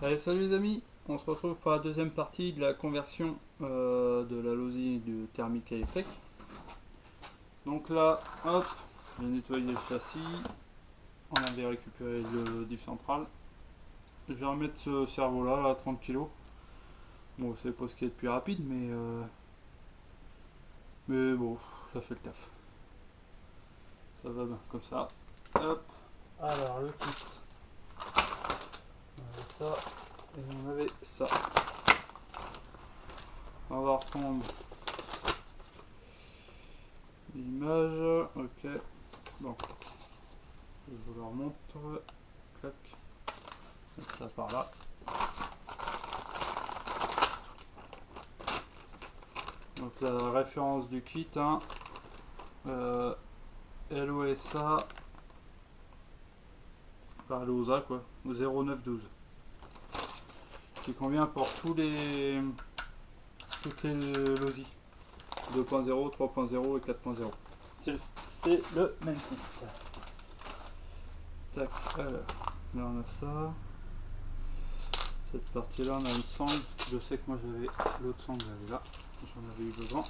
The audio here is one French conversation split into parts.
Allez, salut les amis, on se retrouve pour la deuxième partie de la conversion de la losie de thermique à électrique. Donc là, hop, j'ai nettoyé le châssis, on avait récupéré le diff central. Je vais remettre ce cerveau là à 30 kg. Bon, c'est pas ce qui est le plus rapide, mais bon, ça fait le taf. Ça va bien comme ça. Hop, alors le kit. On avait ça et on avait ça. On va reprendre l'image, ok, bon, je vous la remontre, clac, ça par là. Donc la référence du kit, hein, LOSA, par LOSA quoi, 0912, qui convient pour toutes les LOSI, 2.0, 3.0 et 4.0. C'est le même kit. Tac, alors, là on a ça. Cette partie là on a une sangle, je sais que moi j'avais l'autre sangle, elle est là, j'en avais eu besoin.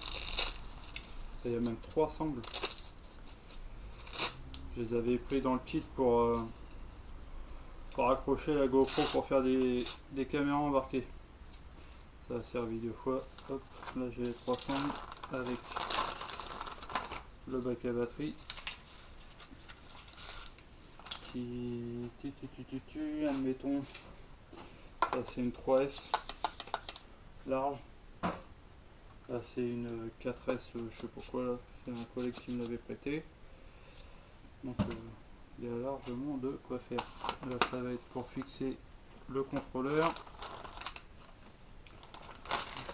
Il y a même 3 sangles. Je les avais pris dans le kit pour accrocher la GoPro pour faire des caméras embarquées. Ça a servi 2 fois. Hop, là j'ai les 3 sangles avec le bac à batterie qui admettons, ça c'est une 3S large, là c'est une 4S, je sais pas quoi, là c'est un collègue qui me l'avait prêté, donc il y a largement de quoi faire. Là ça va être pour fixer le contrôleur.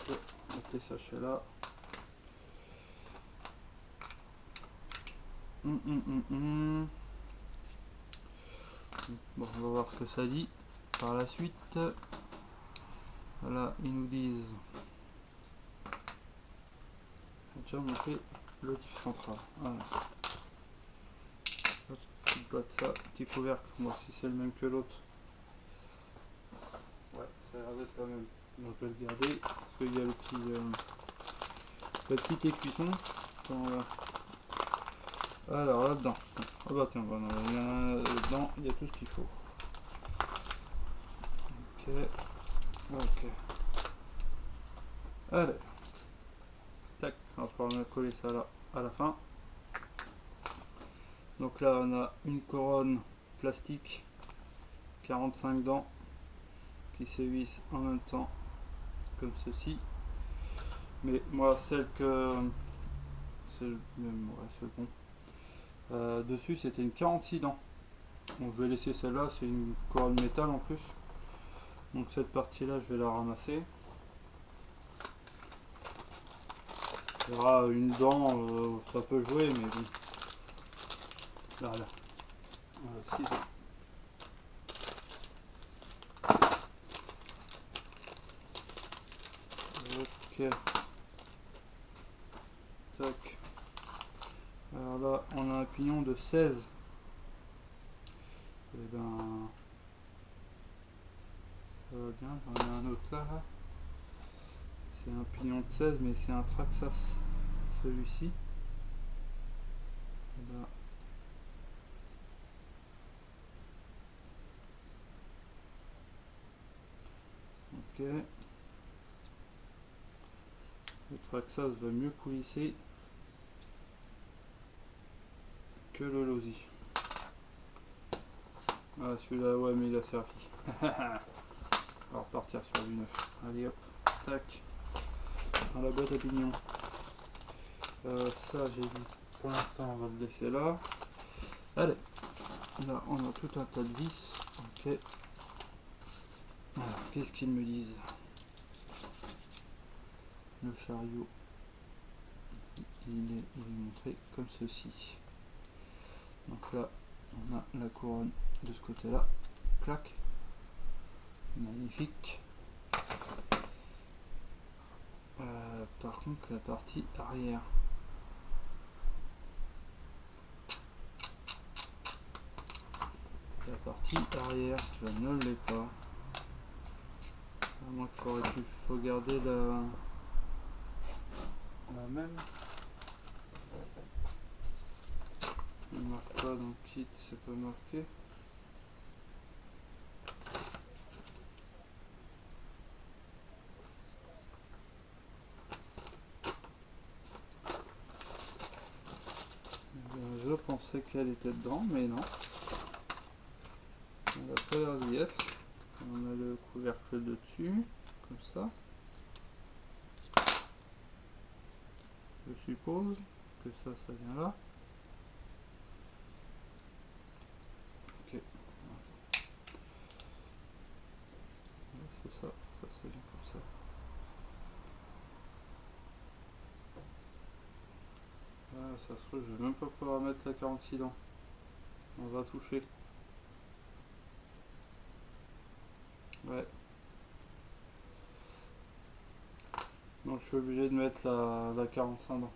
On va mettre les sachets là. Bon, on va voir ce que ça dit par la suite. Voilà, ils nous disent, on va déjà monter le diff central. Voilà. Hop, petite boîte, ça, petit couvercle, voir si c'est le même que l'autre. Ouais, ça a l'air d'être quand même. Donc je vais le garder parce qu'il y a le petit écuisson. Alors là-dedans, oh bah tiens, voilà, il y en a dedans, il y a tout ce qu'il faut. Ok, ok. Allez, tac, on va pouvoir coller ça là à la fin. Donc là on a une couronne plastique 45 dents qui se visse en même temps comme ceci, mais moi celle que c'est le même, ouais, c'est bon. Dessus c'était une 46 dents, donc je vais laisser celle-là, c'est une couronne métal en plus, donc cette partie là je vais la ramasser. Il y aura une dent, ça peut jouer, mais bon. Là, ciseaux. Ok. Tac. Alors là, on a un pignon de 16. Et ben, ça va bien. J'en ai un autre là. C'est un pignon de 16, mais c'est un Traxxas. Celui-ci. Là. Ok. Le Traxxas va mieux coulisser que le Losi. Ah, celui-là, ouais, mais il a servi. On va repartir sur du neuf. Allez hop, tac, dans la boîte à pignons. Ça, j'ai dit, pour l'instant, on va le laisser là. Allez, là, on a tout un tas de vis. Ok. Alors, qu'est-ce qu'ils me disent? Le chariot, il est montré comme ceci. Donc là, on a la couronne de ce côté-là. Clac. Magnifique. Par contre, la partie arrière. La partie arrière, je ne l'ai pas. moins qu'il faut garder la même. Il ne marque pas dans le kit, c'est pas marqué. Je pensais qu'elle était dedans, mais non. Elle n'a pas l'air d'y être. On a le couvercle dessus, comme ça. Je suppose que ça vient là. Ok. C'est ça vient comme ça. Ah, ça se trouve, je vais même pas pouvoir mettre la 46 dents. On va toucher. Ouais. Donc je suis obligé de mettre la 45 dents.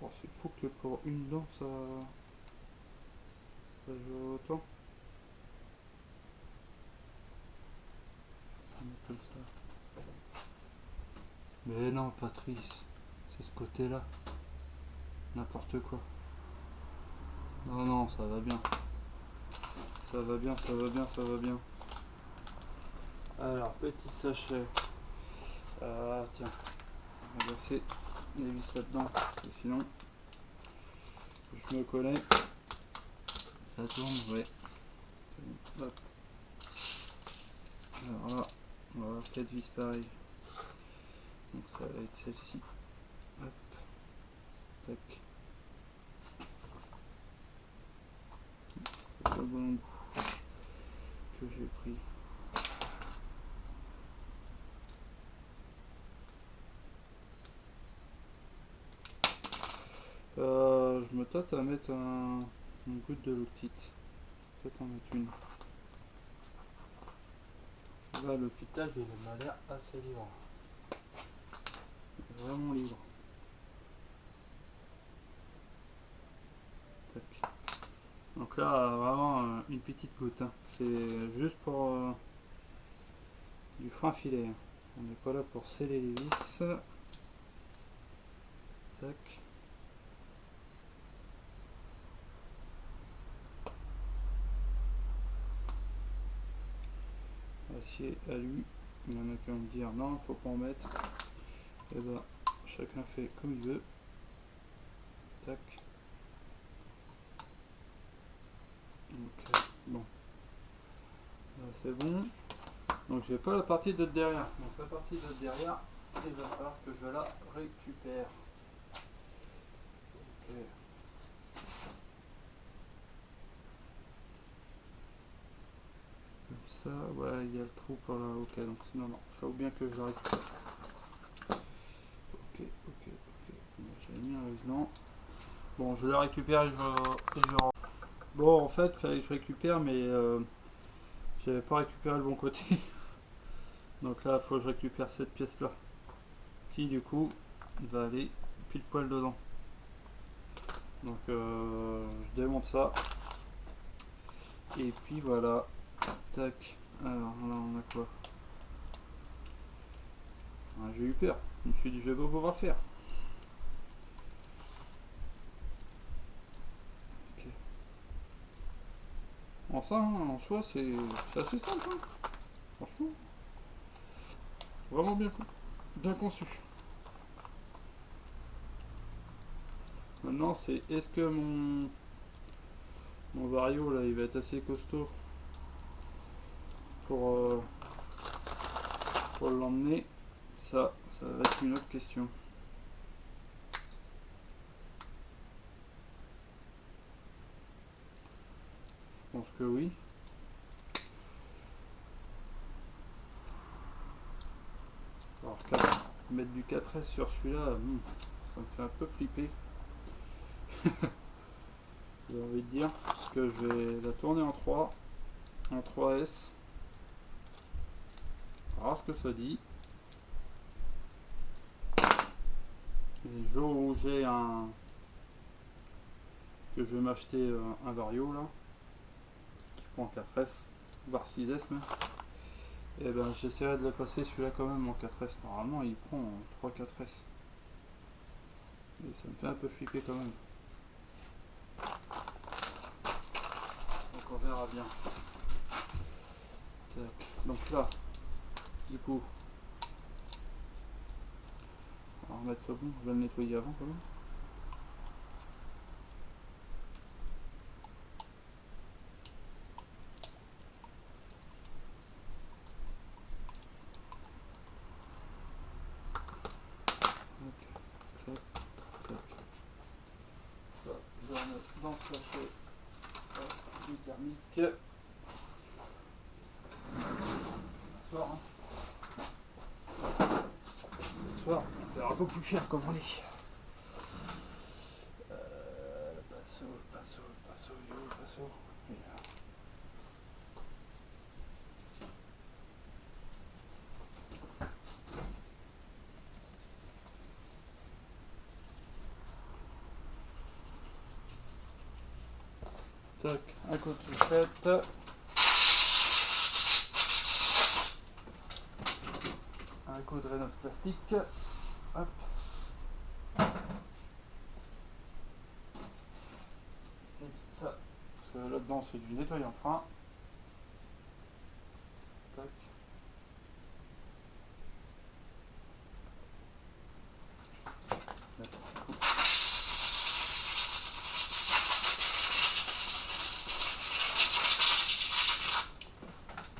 Oh, c'est fou que pour une dent ça joue autant. Ça met comme ça. Mais non, Patrice, c'est ce côté-là. N'importe quoi. Non, non, ça va bien. Ça va bien, ça va bien, ça va bien. Alors, petit sachet. Tiens, on va verser les vis là-dedans. Sinon, je me connais. Ça tourne, ouais. Hop. Alors là, on va avoir 4 vis pareilles. Donc ça va être celle-ci. Hop. Tac. C'est le bon bout que j'ai pris. Je me tâte à mettre une goutte de l'octite. Peut-être en mettre une. Là, le filetage il m'a l'air assez libre. Vraiment libre. Tac. Donc là, vraiment une petite goutte. Hein. C'est juste pour du fin filet. On n'est pas là pour sceller les vis. Tac. Acier, alu. Il y en a qui vont me dire non, il faut pas en mettre. Et ben, chacun fait comme il veut. Tac. Ok, bon. Là c'est bon. Donc j'ai pas la partie de derrière. Donc la partie de derrière, il va falloir que je la récupère. Ok. Comme ça, ouais, il y a le trou par là. Ok, donc sinon non, il faut bien que je la récupère. Ok. J'avais mis un résident. Bon, je la récupère et je Bon, en fait, il fallait que je récupère, mais j'avais pas récupéré le bon côté. Donc là, il faut que je récupère cette pièce-là. Qui, du coup, va aller pile poil dedans. Donc, je démonte ça. Et puis voilà. Tac. Alors, là, on a quoi? Ah, j'ai eu peur. Je me suis dit, je vais pas pouvoir le faire. Ok. Bon, ça, hein, en soi, c'est assez simple. Hein. Franchement. Vraiment bien conçu. Maintenant, c'est est-ce que mon vario là, il va être assez costaud pour l'emmener. Ça va être une autre question. Je pense que oui. Alors, mettre du 4S sur celui-là, ça me fait un peu flipper. J'ai envie de dire, parce que je vais la tourner en 3S. On va voir ce que ça dit. Et le jour où j'ai que je vais m'acheter un vario là, qui prend 4S, voire 6S même, Et ben j'essaierai de le passer celui-là quand même en 4S. Normalement il prend en 3-4S. Et ça me fait un peu flipper quand même. Donc on verra bien. Tac. Donc là, du coup, on va remettre le bon, on va le nettoyer avant quand même. Ça, je vais remettre dans le sachet du thermique. Ce soir, ce soir, on verra un peu plus cher comme on dit. Passo. Et là. Tac, un coup de souchette. Un coup de drainage plastique. Hop. C'est ça. Parce que là-dedans c'est du nettoyant frein. Tac.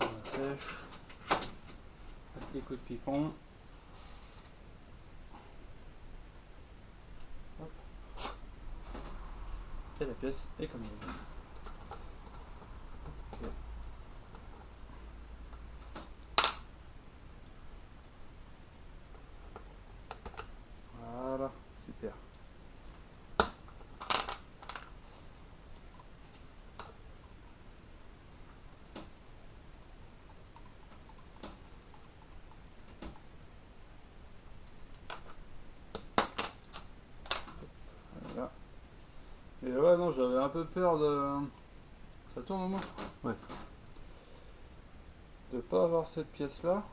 On sèche. Un petit coup de pipon. Hop. Et la pièce est comme elle est. Okay. Voilà, super. Voilà. Et ouais, non, j'avais un peu peur de... Ça tourne au moins? Ouais. De pas avoir cette pièce là.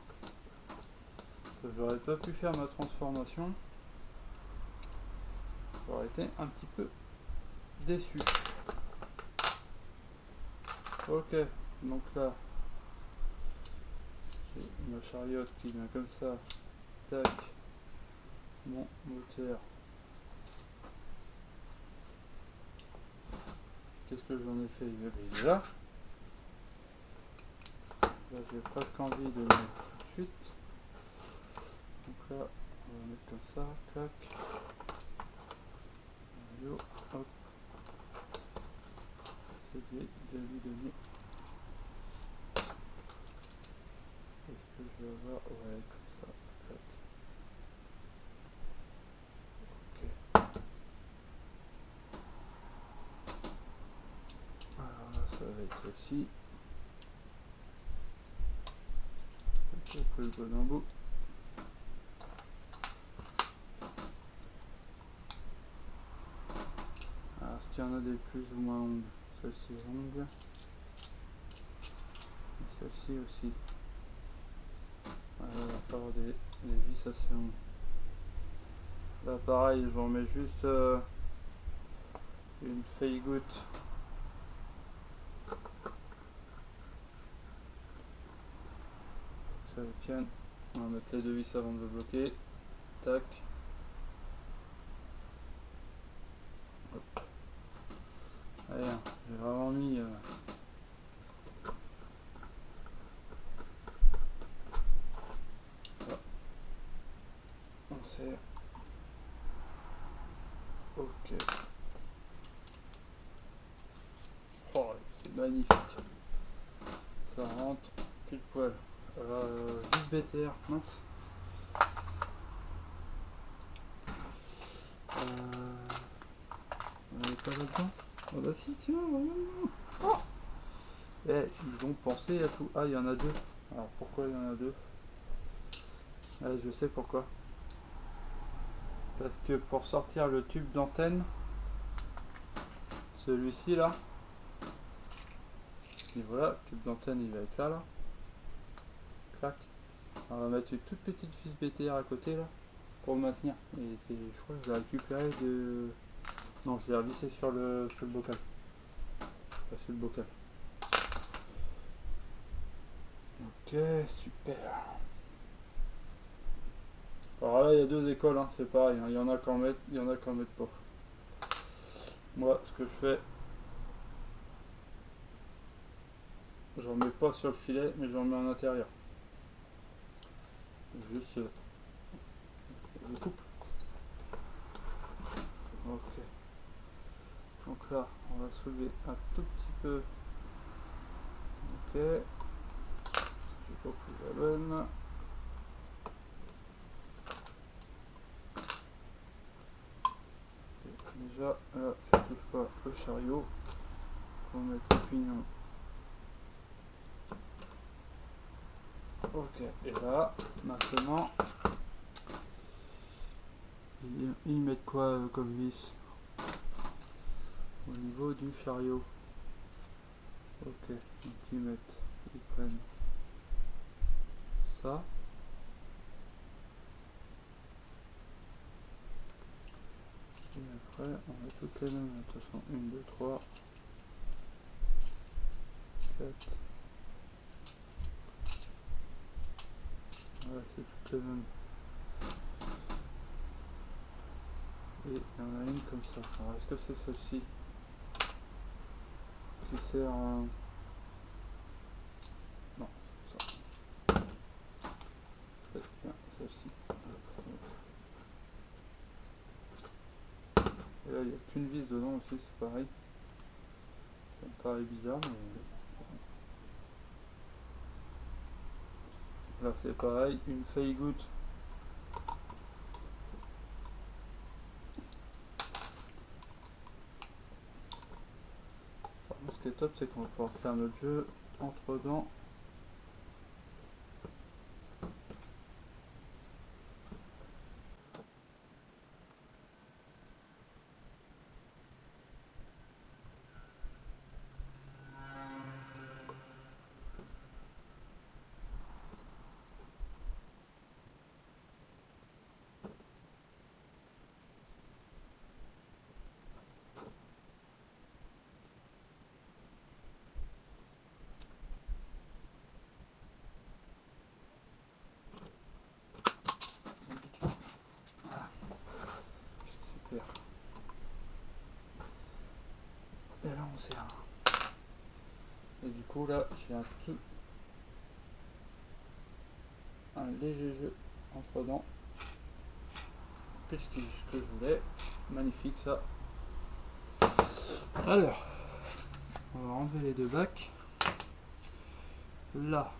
Que j'aurais pas pu faire ma transformation. J'aurais été un petit peu déçu. Ok, donc là, j'ai ma chariote qui vient comme ça. Tac. Mon moteur. Qu'est-ce que j'en ai fait? Il est là. Là, j'ai presque envie de le mettre tout de suite. Donc là, on va mettre comme ça. Clac. Yo, hop. C'est de lui donner. Est-ce que je vais avoir... Ouais, comme ça. Clac. Ok. Alors là, ça va être celle-ci. J'ai pris le bon embout. Alors, est-ce qu'il y en a des plus ou moins longues? Celle-ci est longue. Celle-ci aussi. Il va falloir des vis assez longues. Là pareil, j'en mets juste une feuille goutte. Ça le tienne. On va mettre les deux vis avant de le bloquer. Tac. Hop. Allez, j'ai vraiment mis... Voilà. On serre. Ok. Oh, c'est magnifique. Ça rentre pile poil. Vis BTR, mince. On n'est pas là-dedans. Oh bah si, tiens, oh. Eh, ils ont pensé à tout. Ah, il y en a deux. Alors pourquoi il y en a deux? Ah, je sais pourquoi. Parce que pour sortir le tube d'antenne, celui-ci là, et voilà, le tube d'antenne il va être là, là. Clac. On va mettre une toute petite vis BTR à côté là pour le maintenir. Et je crois que je l'ai récupéré de. Non, je l'ai revissé sur le bocal. Pas sur le bocal. Ok, super. Alors là, il y a deux écoles, hein, c'est pareil. Hein. Il y en a qui en mettent, il y en a qui en mettent pas. Moi, ce que je fais, j'en mets pas sur le filet, mais j'en mets à l'intérieur. Juste, je coupe. Ok. Donc là, on va soulever un tout petit peu. Ok. J'ai pas pris la bonne. Et déjà, là, ça touche pas le chariot. On va mettre le pignon. Ok. Et là, maintenant, ils mettent quoi comme vis au niveau du chariot? Ok. Donc ils prennent ça. Et après, on a toutes les mêmes. De toute façon, 1, 2, 3, 4. Voilà, c'est toutes les mêmes. Et il y en a une comme ça. Alors, est-ce que c'est celle-ci qui sert à... Non, ça. C'est bien celle-ci. Et là, il n'y a qu'une vis dedans aussi, c'est pareil. Ça me paraît bizarre, mais... Là, c'est pareil, une feuille goutte. Ce qui est top, c'est qu'on va pouvoir faire notre jeu entre dents. Super. Et là, on serre. Et du coup, là, j'ai un léger jeu entre dents. Qu'est-ce que je voulais? Magnifique ça. Alors, on va enlever les deux bacs. Là,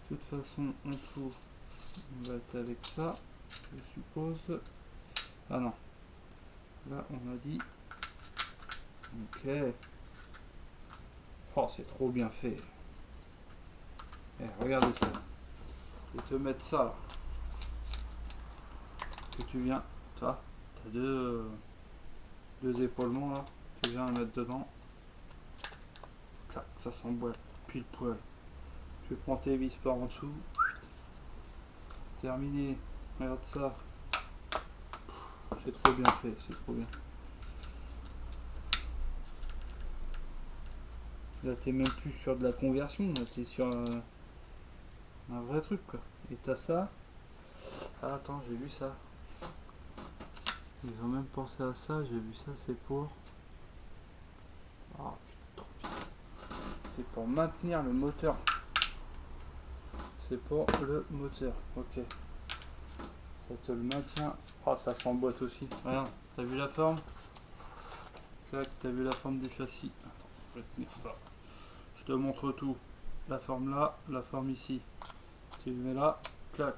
de toute façon, en dessous, on va être avec ça, je suppose. Ah non, là on a dit. Ok. Oh, c'est trop bien fait. Eh, regardez ça. Je vais te mettre ça là. Que tu viens. Toi, t'as deux épaulements là. Tu viens à mettre dedans. Clac, ça s'emboîte pile poil. Tu prends tes vis par en dessous. Terminé. Regarde ça. C'est trop bien fait, c'est trop bien. Là t'es même plus sur de la conversion, là t'es sur un vrai truc quoi. Et t'as ça. Ah attends, j'ai vu ça. Ils ont même pensé à ça, j'ai vu ça, c'est pour... Oh, trop bien. C'est pour maintenir le moteur. C'est pour le moteur, ok. Ça te le maintient. Oh, ça s'emboîte aussi. Regarde, t'as vu la forme? Clac, t'as vu la forme du châssis? Attends, je vais tenir ça. Je te montre tout. La forme là, la forme ici. Tu le mets là, clac.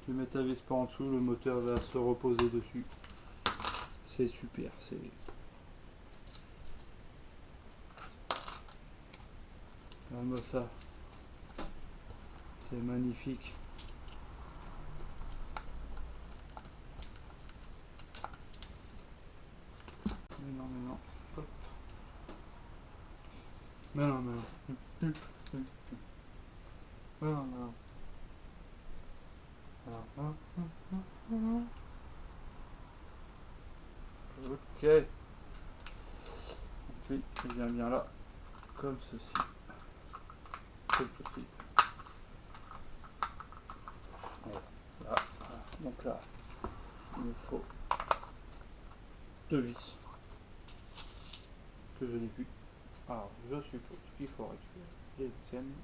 Tu mets ta vis par en dessous, le moteur va se reposer dessus. C'est super, c'est... Regarde-moi ça. C'est magnifique. Mais non, mais non. Hop. Mais non, mais non. Ok. Puis il vient bien là, comme ceci. Comme ceci. Voilà. Là. Donc là, il me faut 2 vis que je n'ai plus. Alors je suppose qu'il faut récupérer les anciennes.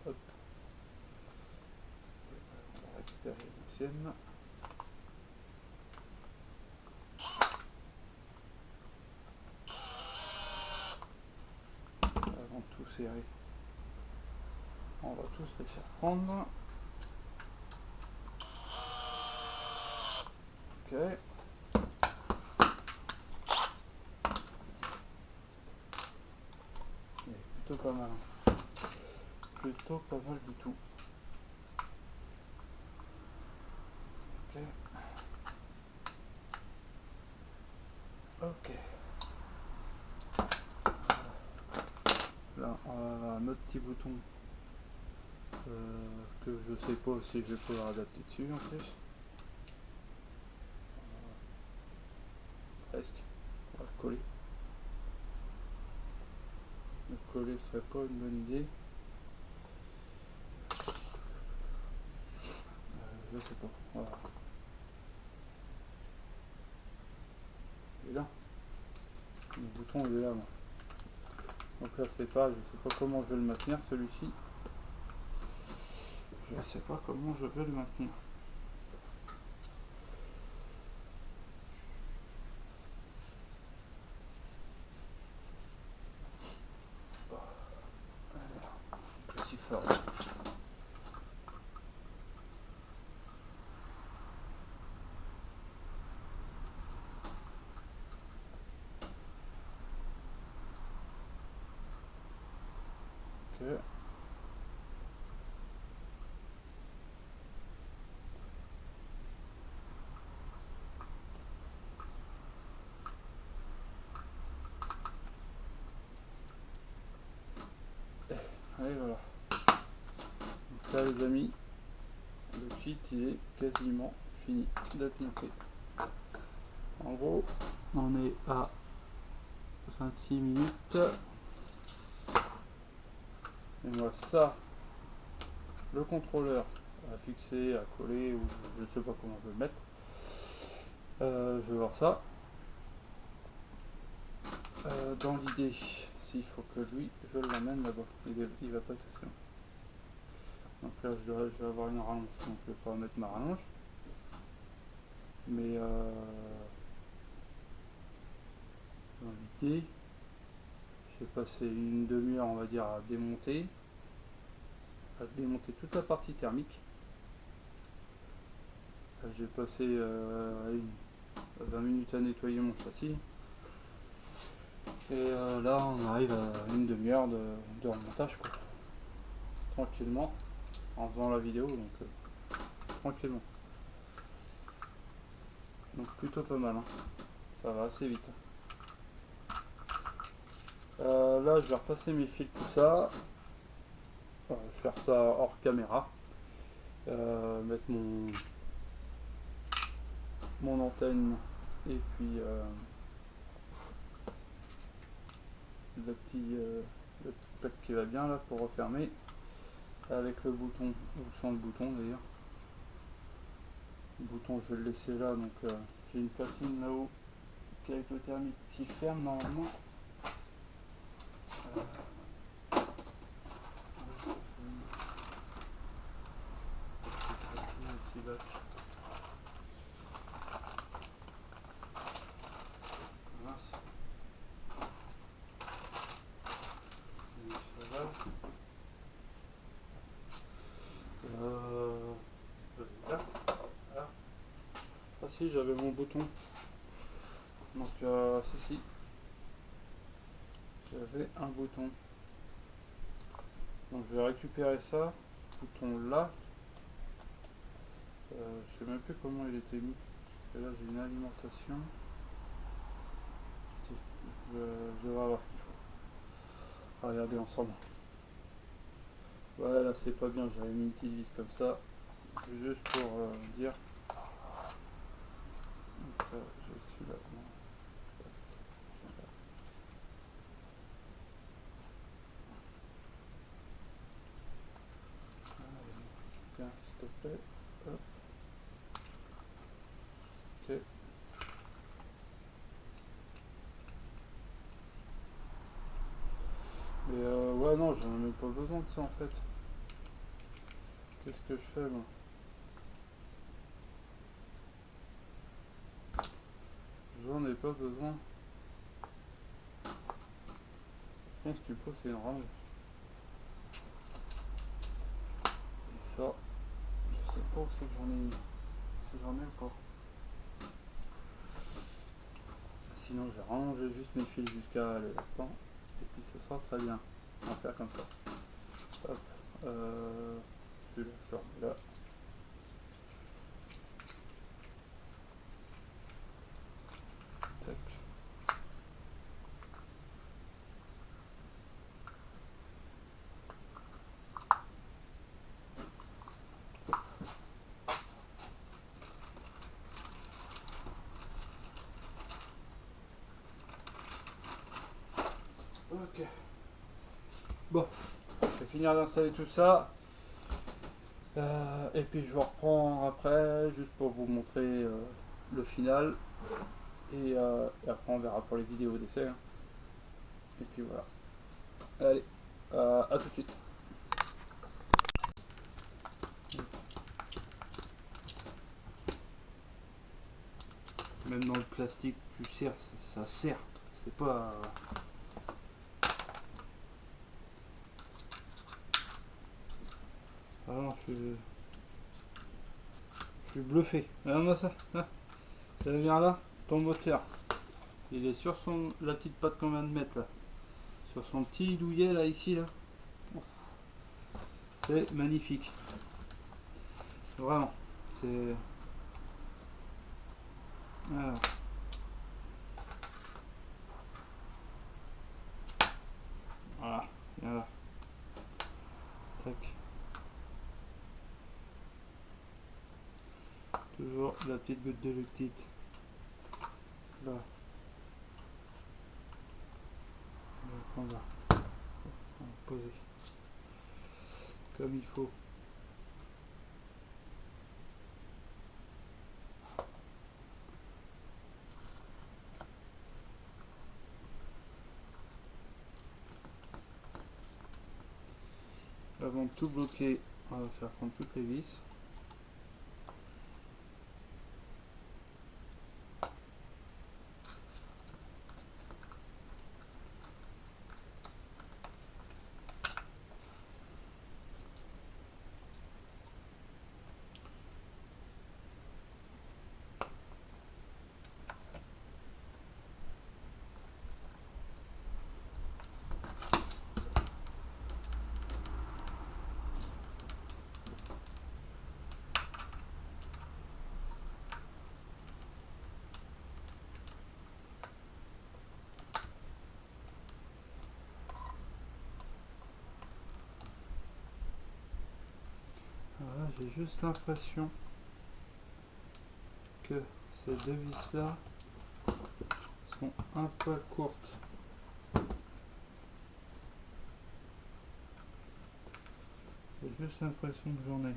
Hop. On va récupérer les anciennes. Avant de tout serrer, on va tous les faire prendre. Ok. Plutôt pas mal. Plutôt pas mal du tout. Ok. Ok. Là, on va avoir un autre petit bouton que je sais pas si je vais pouvoir adapter dessus en plus. Presque. On va le coller. Le coller serait pas une bonne idée. Je sais pas. Voilà. Il est là. Le bouton il est là. Moi. Donc là c'est pas, je sais pas comment je vais le maintenir celui-ci. Je sais pas comment je vais le maintenir. Si fort. Ok. Allez voilà. Donc là les amis, le kit il est quasiment fini d'être monté. En gros, on est à 26 minutes. Et moi ça, le contrôleur à fixer, à coller, ou je sais pas comment je vais le mettre. Je vais voir ça. Dans l'idée, s'il faut que lui, je l'amène là-bas. Il va pas être assez long. Donc là, je vais avoir une rallonge, donc je vais pas mettre ma rallonge. Mais dans l'idée, j'ai passé une demi-heure, on va dire, à démonter toute la partie thermique. J'ai passé 20 minutes à nettoyer mon châssis. Et là, on arrive à une demi-heure de remontage, quoi. Tranquillement, en faisant la vidéo, donc tranquillement. Donc plutôt pas mal, hein. Ça va assez vite. Là, je vais repasser mes fils, tout ça. Je vais faire ça hors caméra. Mettre mon antenne et puis le petit plaque qui va bien là pour refermer avec le bouton ou sans le bouton d'ailleurs. Le bouton je vais le laisser là, donc j'ai une platine là-haut avec le thermique qui ferme normalement. Ah si, j'avais mon bouton. Donc si, j'avais un bouton. Donc je vais récupérer ça, bouton là. Je sais même plus comment il était mis. Et là j'ai une alimentation. Je devrais avoir ce qu'il faut. On va regarder ensemble. Voilà, c'est pas bien, j'avais mis une petite vis comme ça, juste pour dire. Donc là, je suis là. Tiens, s'il te plaît. Hop. Ok. Mais ouais, non, j'en ai même pas besoin de ça en fait. Qu'est-ce que je fais moi? J'en ai pas besoin. Je pense que tu poses c'est une range. Et ça, je sais pas où c'est que j'en ai mis. Si j'en ai ou pas. Sinon, je range juste mes fils jusqu'à le lapin. Et puis ce sera très bien. On va faire comme ça. Hop. Celui-là, je le remets là. Tac. Ok. Bon, je vais finir d'installer tout ça. Et puis je vous reprends après, juste pour vous montrer le final. Et après on verra pour les vidéos d'essai. Hein. Et puis voilà. Allez, à tout de suite. Même dans le plastique, tu serres, ça serre. C'est pas... Ah non, je suis bluffé. Regarde-moi ça. Là. Ça vient là, ton moteur. Il est sur la petite patte qu'on vient de mettre là. Sur son petit douillet là, ici là. C'est magnifique. Vraiment. C'est... Alors. Voilà. Viens là. Tac. Toujours la petite goutte de luctite. Là. On va poser comme il faut. Avant de tout bloquer, on va faire prendre toutes les vis. Voilà, j'ai juste l'impression que ces deux vis là sont un peu courtes. J'ai juste l'impression que j'en ai.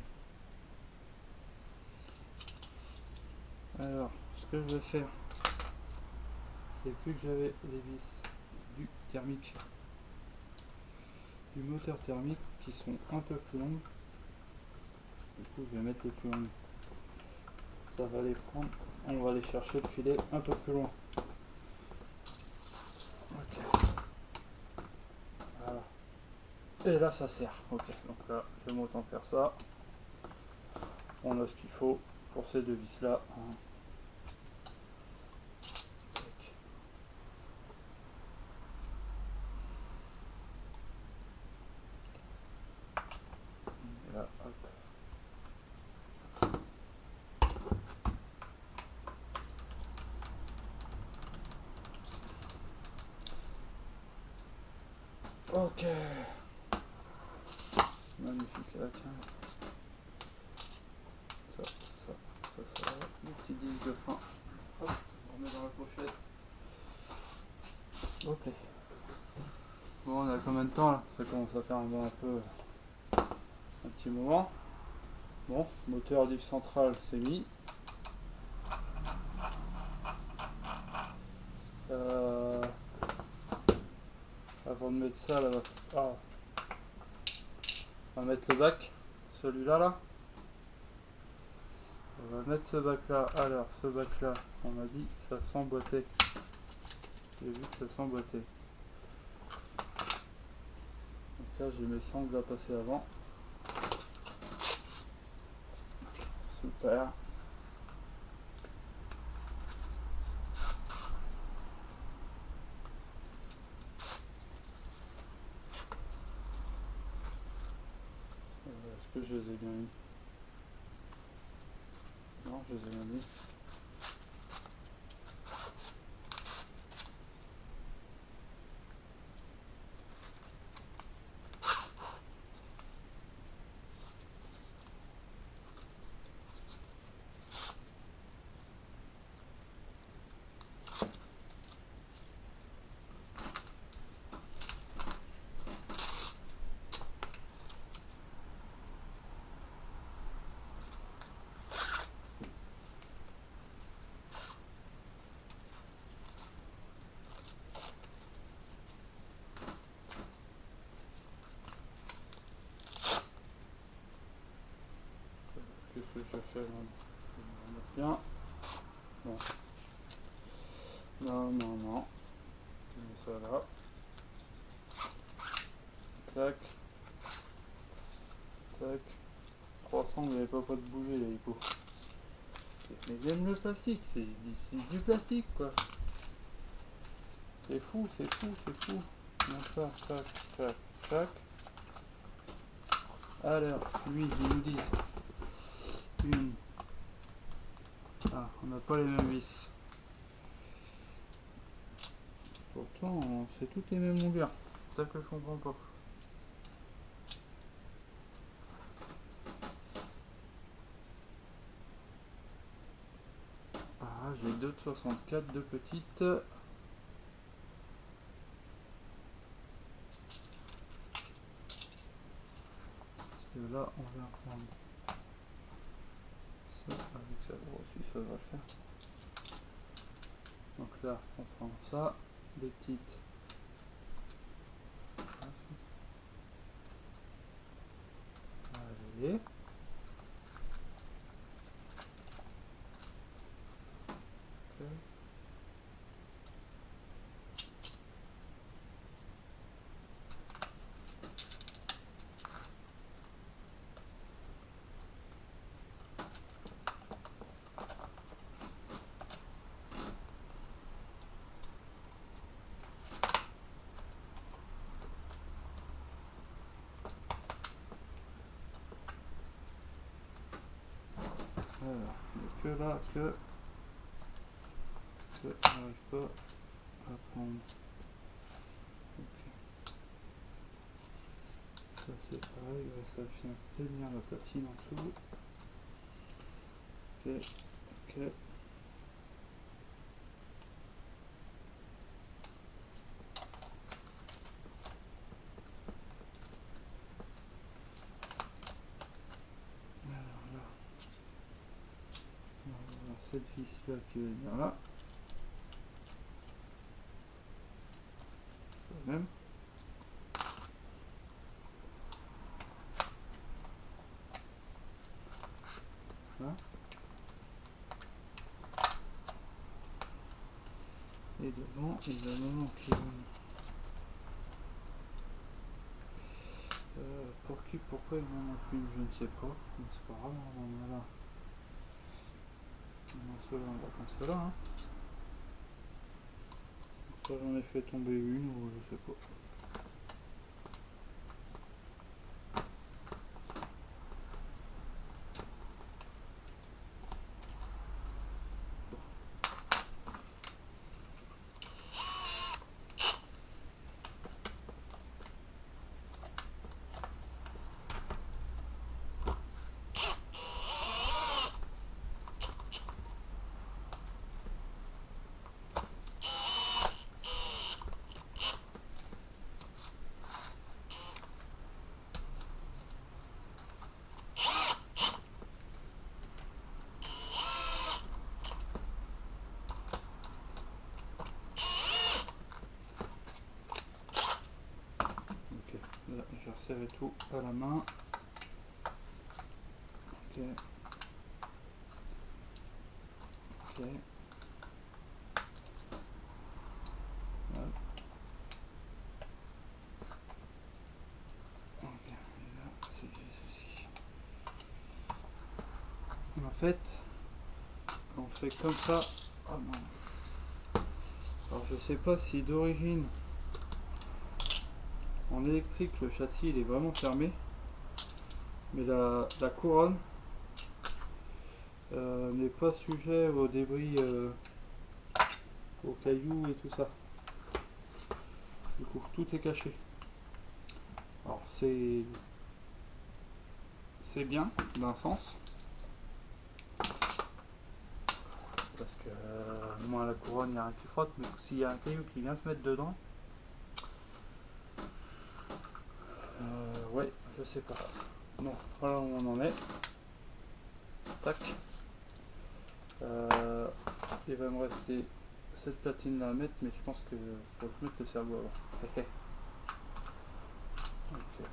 Alors, ce que je vais faire, c'est que j'avais les vis du thermique, du moteur thermique qui sont un peu plus longues. Du coup, je vais mettre les plus longues. Ça va les prendre. On va aller chercher le filet un peu plus loin. Ok. Voilà. Et là, ça sert. Ok. Donc là, je vais autant faire ça. On a ce qu'il faut pour ces deux vis là. Là, hop. Ok. magnifique. Ah tiens. Ça, le petit disque de frein. Hop, on remet dans la pochette. Ok. Bon, on a combien de temps là? Ça commence à faire un peu un petit moment. Bon, moteur diff central c'est mis. Avant de mettre ça là, on va mettre le bac, celui-là là. On va mettre ce bac là. Alors ce bac là, on m'a dit ça s'emboîtait. J'ai vu que ça s'emboîtait. Donc là j'ai mes sangles à passer avant. Super. Est-ce que je les ai bien mis? Non, je les ai bien mis. Qu'est-ce que je fais là? Bien. Bon. Non. Je mets ça là. Tac. Tac. 300, vous n'avez pas de bouger les hippo. Mais j'aime le plastique, c'est du plastique quoi. C'est fou. Donc ça, tac. Alors, lui, ils nous disent une. Ah, on n'a pas les mêmes vis. Pourtant, c'est toutes les mêmes longueurs. C'est ça que je comprends pas. Ah, j'ai 2 de 64, deux petites. Parce que là, on va prendre ça avec ça. Oh, si ça va le faire. Donc là, on prend ça, des petites. Allez. Alors, il n'y a que là que je n'arrive pas à prendre. Okay. Ça c'est pareil, ça vient tenir la platine en dessous. Ok. Alors là, on va avoir cette vis là qui va venir là. Même. Là. Et devant, il y a un moment qui pourquoi il m'en manque une, je ne sais pas, mais c'est pas grave, on en a là. On a cela, on va prendre cela. Hein. Ça j'en ai fait tomber une ou je sais pas. serrer tout à la main. Ok. Ok. Hop. Ok. Là, c'est ceci. En fait, quand on fait comme ça, oh non. Alors je sais pas si d'origine en électrique le châssis il est vraiment fermé, mais la couronne n'est pas sujet aux débris, aux cailloux et tout ça. Du coup tout est caché. Alors c'est bien d'un sens, parce que moins la couronne il n'y a rien qui frotte, mais s'il y a un caillou qui vient se mettre dedans, ouais, je sais pas. Bon, voilà où on en est. Tac. Il va me rester cette platine là à mettre, mais je pense que faut que je mette le cerveau avant. Ok. Ok.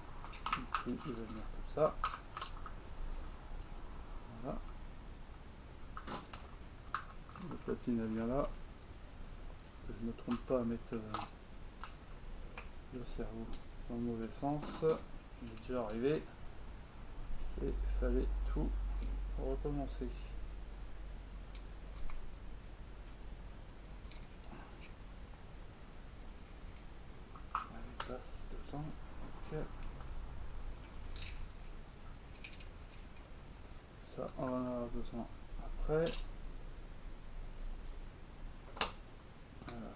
Du coup, il va venir comme ça. Voilà. La platine elle vient là. Que je ne me trompe pas à mettre le cerveau dans le mauvais sens. Il est déjà arrivé. Et il fallait tout recommencer. Allez, passe dedans. Ok. Ça, on en aura besoin après. Voilà.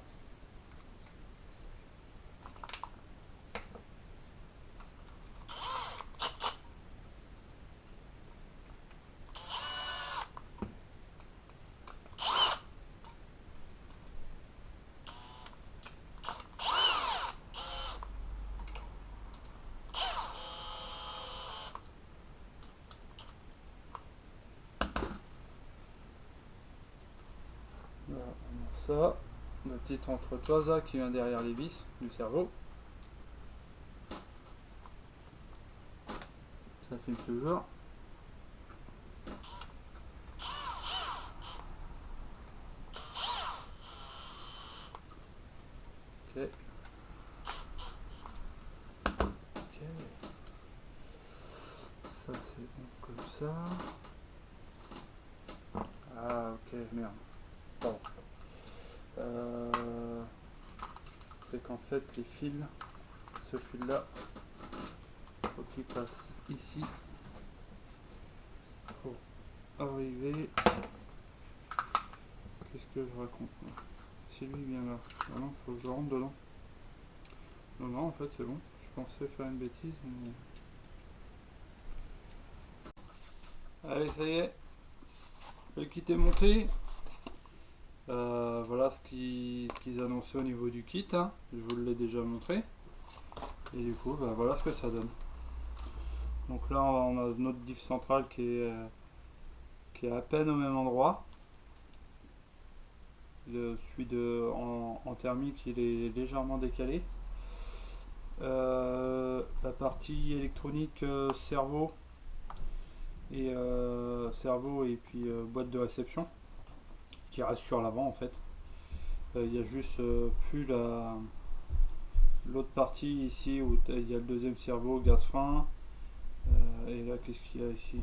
Voilà, on a ça. Le petit entre-toisa qui vient derrière les vis du cerveau. Ça filme toujours. Ok. Ok. Ça c'est bon comme ça. Ah ok, merde. Pardon. C'est qu'en fait les fils, ce fil là, faut qu'il passe ici. Faut arriver. Qu'est-ce que je raconte moi? Si lui vient là, maintenant faut que je rentre dedans. Non, non, en fait c'est bon. Je pensais faire une bêtise, mais... Allez, ça y est. Le kit est monté. Voilà ce qu'ils annonçaient au niveau du kit. Hein. Je vous l'ai déjà montré. Et du coup, bah, voilà ce que ça donne. Donc là, on a notre diff central qui est à peine au même endroit. Celui en thermique, il est légèrement décalé. La partie électronique cerveau et puis boîte de réception qui reste sur l'avant en fait. Il y a juste plus l'autre partie ici où il y a le deuxième cerveau gaz fin. Et là qu'est-ce qu'il y a ici?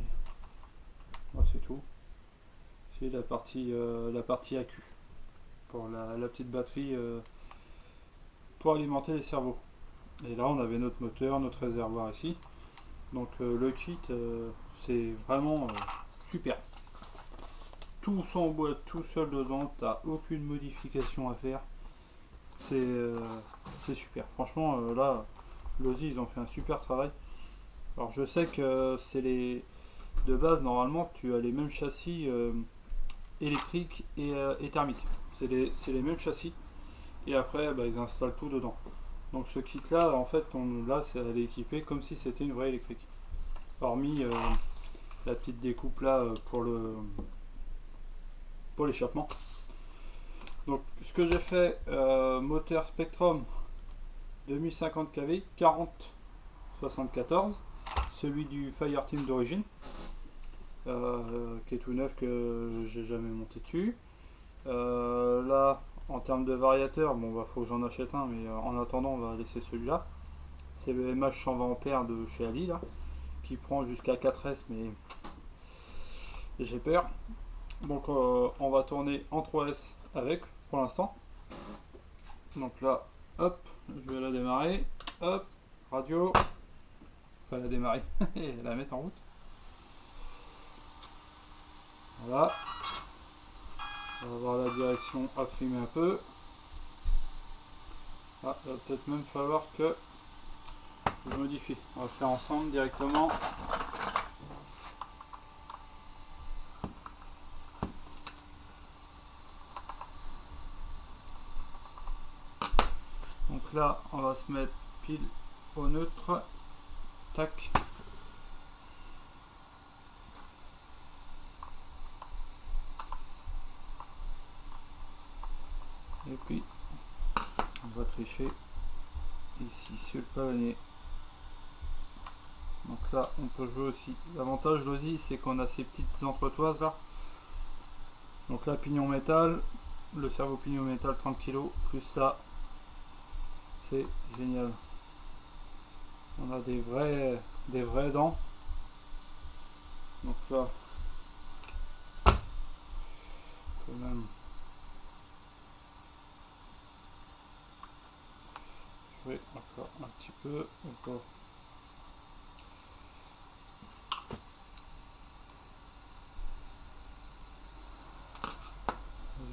C'est tout. C'est la partie accu pour la petite batterie pour alimenter les cerveaux. Et là on avait notre moteur, notre réservoir ici. Donc le kit c'est vraiment super. Tout sans boîte, tout seul dedans, t'as aucune modification à faire. C'est super. Franchement là, Losi ils ont fait un super travail. Alors je sais que c'est les... De base normalement tu as les mêmes châssis électriques et thermiques. C'est les mêmes châssis. Et après bah, ils installent tout dedans. Donc ce kit là en fait là elle est équipée comme si c'était une vraie électrique. Hormis la petite découpe là pour l'échappement. Donc ce que j'ai fait, moteur Spectrum 2050 kV, 40 74, celui du Fireteam d'origine, qui est tout neuf, que j'ai jamais monté dessus. Là, en termes de variateur, bon bah faut que j'en achète un, mais en attendant on va laisser celui-là. C'est le MH 120 ampères de chez Ali là, qui prend jusqu'à 4S, mais j'ai peur. Donc on va tourner en 3S avec pour l'instant. Donc là, hop, je vais la démarrer, hop, radio, enfin la démarrer et la mettre en route. Voilà. On va voir la direction à trimer un peu. Ah, il va peut-être même falloir que je modifie. On va faire ensemble directement. Donc là, on va se mettre pile au neutre. Tac. Et puis, on va tricher ici sur le palonnier. Donc là, on peut jouer aussi. L'avantage de l'Aussi, c'est qu'on a ces petites entretoises là. Donc là, pignon métal, le cerveau pignon métal 30 kg, plus là, c'est génial. On a des vraies dents. Donc là, quand même, je vais encore un petit peu, encore.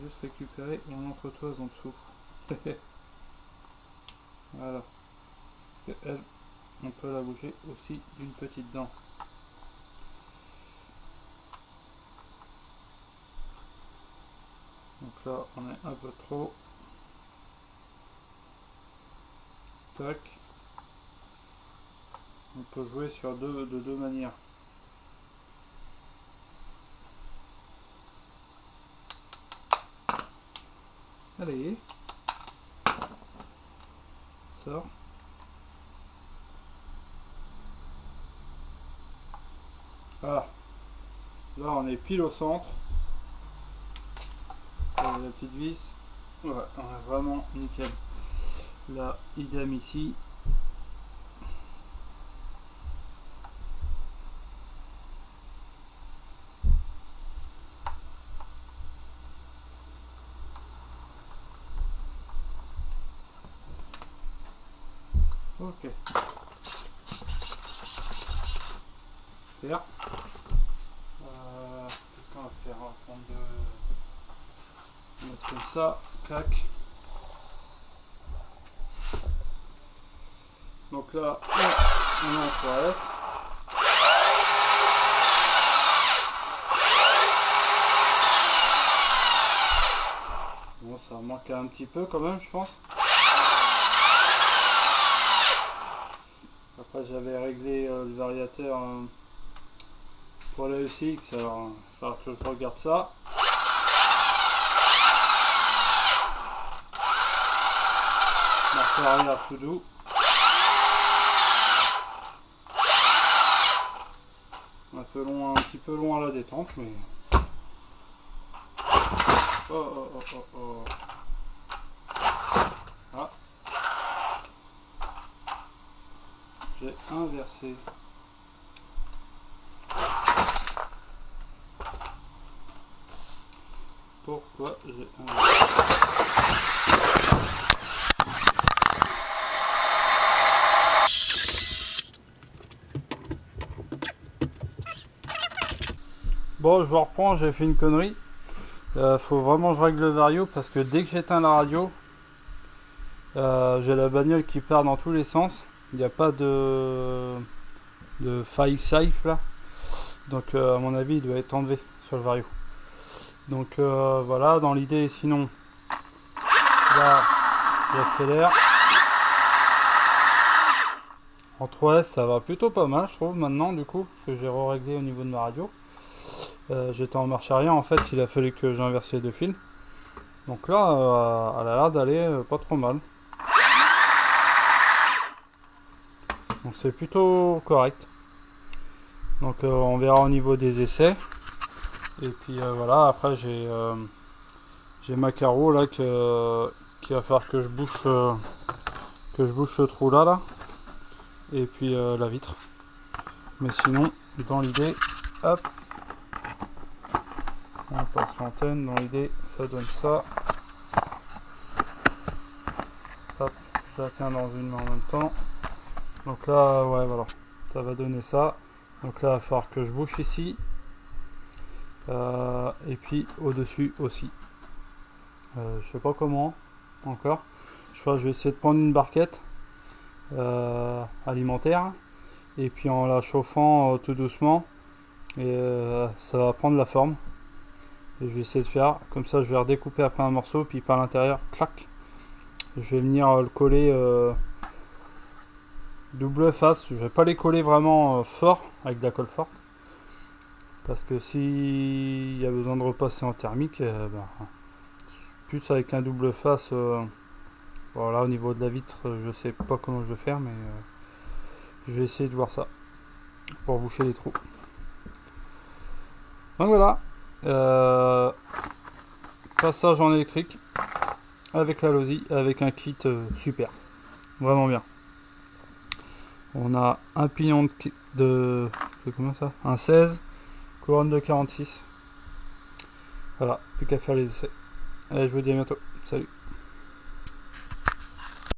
Juste récupérer mon entretoise en dessous. Voilà. Et elle, on peut la bouger aussi d'une petite dent. Donc là, on est un peu trop. Tac. On peut jouer sur de deux manières. Allez. Sort. Voilà. Là, on est pile au centre. La petite vis. Ouais, on est vraiment nickel. Là, idem ici. Ok. Faire. Qu'est-ce qu'on va faire? On va prendre de mettre comme ça. Clac. Donc là, on est en 3S. Bon, ça manque un petit peu quand même, je pense. Après, j'avais réglé le variateur pour la ECX, alors il va falloir que je regarde ça. Marche arrière tout doux. Un peu long, un petit peu long à la détente, mais. Oh. Ah. J'ai inversé. Pourquoi j'ai inversé? Bon, je reprends, j'ai fait une connerie. Faut vraiment que je règle le vario parce que dès que j'éteins la radio, j'ai la bagnole qui part dans tous les sens. Il n'y a pas de faille safe là. Donc à mon avis il doit être enlevé sur le vario. Donc voilà, dans l'idée, sinon là j'accélère. En 3S ça va plutôt pas mal je trouve maintenant du coup, parce que j'ai réglé au niveau de ma radio. J'étais en marche arrière en fait, il a fallu que j'inverse les deux fils. Donc là elle a l'air d'aller pas trop mal. Donc c'est plutôt correct. Donc on verra au niveau des essais. Et puis voilà, après j'ai ma carreau là qu'il va falloir que je bouche ce trou là, et puis la vitre. Mais sinon, dans l'idée, hop, on passe l'antenne, dans l'idée ça donne ça. Hop, je la tiens dans une main en même temps. Donc là, ouais, voilà, ça va donner ça. Donc là, il va falloir que je bouche ici. Et puis au-dessus aussi. Je sais pas comment encore. Je crois que je vais essayer de prendre une barquette alimentaire. Et puis en la chauffant tout doucement. Et ça va prendre la forme. Et je vais essayer de faire. Comme ça, je vais redécouper après un morceau. Puis par l'intérieur, clac. Je vais venir le coller double face. Je vais pas les coller vraiment fort avec de la colle forte. Parce que s'il y a besoin de repasser en thermique, plus avec un double face, voilà, au niveau de la vitre, je sais pas comment je vais faire, mais je vais essayer de voir ça pour boucher les trous. Donc voilà, passage en électrique avec la Losi, avec un kit super, vraiment bien. On a un pignon de comment ça, un 16, couronne de 46. Voilà, plus qu'à faire les essais. Allez, je vous dis à bientôt. Salut.